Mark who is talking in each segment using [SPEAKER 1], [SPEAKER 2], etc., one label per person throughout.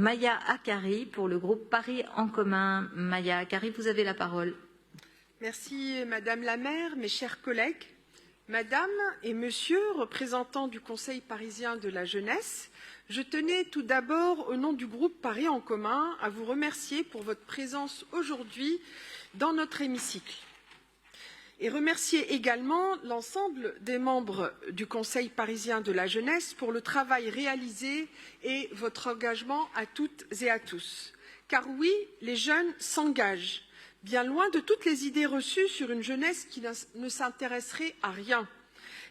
[SPEAKER 1] Maya Akari pour le groupe Paris en commun. Maya Akari, vous avez la parole.
[SPEAKER 2] Merci Madame la maire, mes chers collègues, Madame et Monsieur, représentants du Conseil parisien de la jeunesse, je tenais tout d'abord, au nom du groupe Paris en commun, à vous remercier pour votre présence aujourd'hui dans notre hémicycle. Et remercier également l'ensemble des membres du Conseil parisien de la jeunesse pour le travail réalisé et votre engagement à toutes et à tous. Car oui, les jeunes s'engagent, bien loin de toutes les idées reçues sur une jeunesse qui ne s'intéresserait à rien.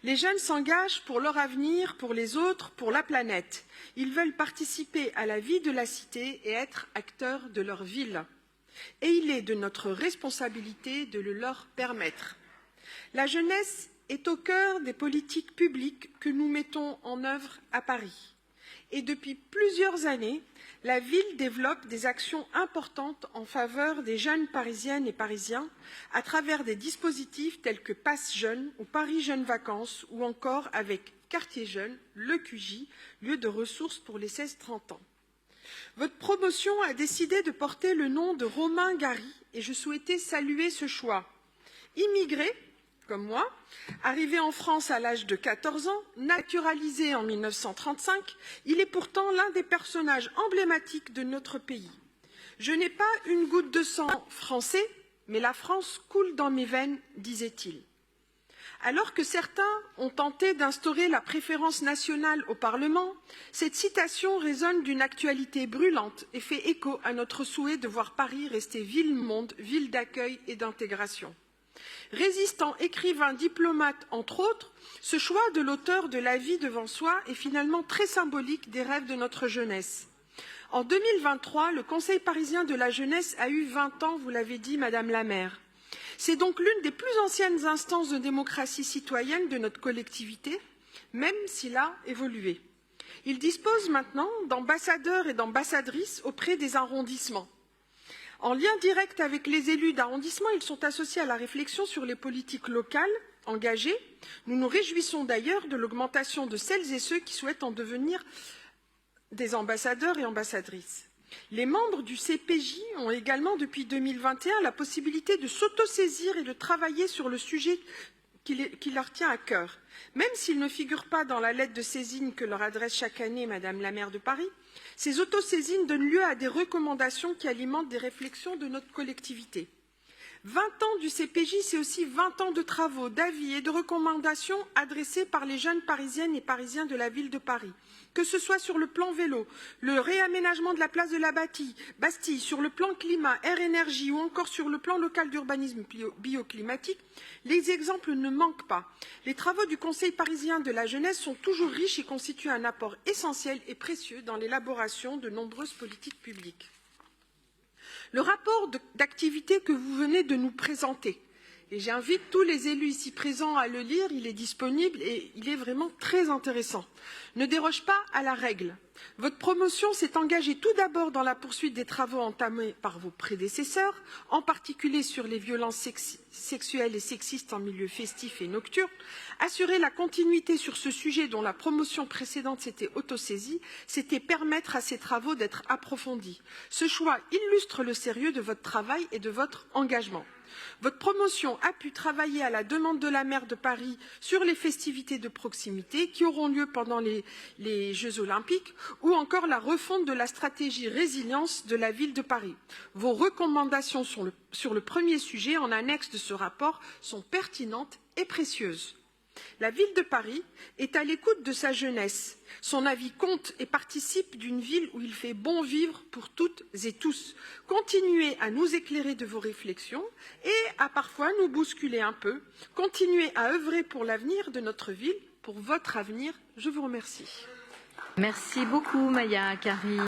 [SPEAKER 2] Les jeunes s'engagent pour leur avenir, pour les autres, pour la planète. Ils veulent participer à la vie de la cité et être acteurs de leur ville. Et il est de notre responsabilité de le leur permettre. La jeunesse est au cœur des politiques publiques que nous mettons en œuvre à Paris. Et depuis plusieurs années, la ville développe des actions importantes en faveur des jeunes parisiennes et parisiens à travers des dispositifs tels que Pass Jeunes ou Paris Jeunes Vacances ou encore avec Quartier Jeune, le QJ, lieu de ressources pour les 16-30 ans. Votre promotion a décidé de porter le nom de Romain Gary et je souhaitais saluer ce choix. Immigré, comme moi, arrivé en France à l'âge de 14 ans, naturalisé en 1935, il est pourtant l'un des personnages emblématiques de notre pays. Je n'ai pas une goutte de sang français, mais la France coule dans mes veines, disait-il. Alors que certains ont tenté d'instaurer la préférence nationale au Parlement, cette citation résonne d'une actualité brûlante et fait écho à notre souhait de voir Paris rester ville-monde, ville d'accueil et d'intégration. Résistant, écrivain, diplomate, entre autres, ce choix de l'auteur de La vie devant soi est finalement très symbolique des rêves de notre jeunesse. En 2023, le Conseil parisien de la jeunesse a eu 20 ans, vous l'avez dit, Madame la maire. C'est donc l'une des plus anciennes instances de démocratie citoyenne de notre collectivité, même s'il a évolué. Il dispose maintenant d'ambassadeurs et d'ambassadrices auprès des arrondissements. En lien direct avec les élus d'arrondissement, ils sont associés à la réflexion sur les politiques locales engagées. Nous nous réjouissons d'ailleurs de l'augmentation de celles et ceux qui souhaitent en devenir des ambassadeurs et ambassadrices. Les membres du CPJ ont également, depuis 2021, la possibilité de s'autosaisir et de travailler sur le sujet qui leur tient à cœur. Même s'ils ne figurent pas dans la lettre de saisine que leur adresse chaque année Madame la maire de Paris, ces autosaisines donnent lieu à des recommandations qui alimentent des réflexions de notre collectivité. 20 ans du CPJ, c'est aussi 20 ans de travaux, d'avis et de recommandations adressés par les jeunes parisiennes et parisiens de la ville de Paris. Que ce soit sur le plan vélo, le réaménagement de la place de la Bastille, sur le plan climat, air, énergie ou encore sur le plan local d'urbanisme bioclimatique, les exemples ne manquent pas. Les travaux du Conseil parisien de la jeunesse sont toujours riches et constituent un apport essentiel et précieux dans l'élaboration de nombreuses politiques publiques. Le rapport d'activité que vous venez de nous présenter, et j'invite tous les élus ici présents à le lire, il est disponible et il est vraiment très intéressant, ne déroge pas à la règle. Votre promotion s'est engagée tout d'abord dans la poursuite des travaux entamés par vos prédécesseurs, en particulier sur les violences sexuelles et sexistes en milieu festif et nocturne. Assurer la continuité sur ce sujet dont la promotion précédente s'était autosaisie, c'était permettre à ces travaux d'être approfondis. Ce choix illustre le sérieux de votre travail et de votre engagement. Votre promotion a pu travailler à la demande de la maire de Paris sur les festivités de proximité qui auront lieu pendant les Jeux Olympiques ou encore la refonte de la stratégie résilience de la ville de Paris. Vos recommandations sur le premier sujet en annexe de ce rapport sont pertinentes et précieuses. La ville de Paris est à l'écoute de sa jeunesse. Son avis compte et participe d'une ville où il fait bon vivre pour toutes et tous. Continuez à nous éclairer de vos réflexions et à parfois nous bousculer un peu. Continuez à œuvrer pour l'avenir de notre ville, pour votre avenir. Je vous remercie.
[SPEAKER 1] Merci beaucoup, Maya Akari.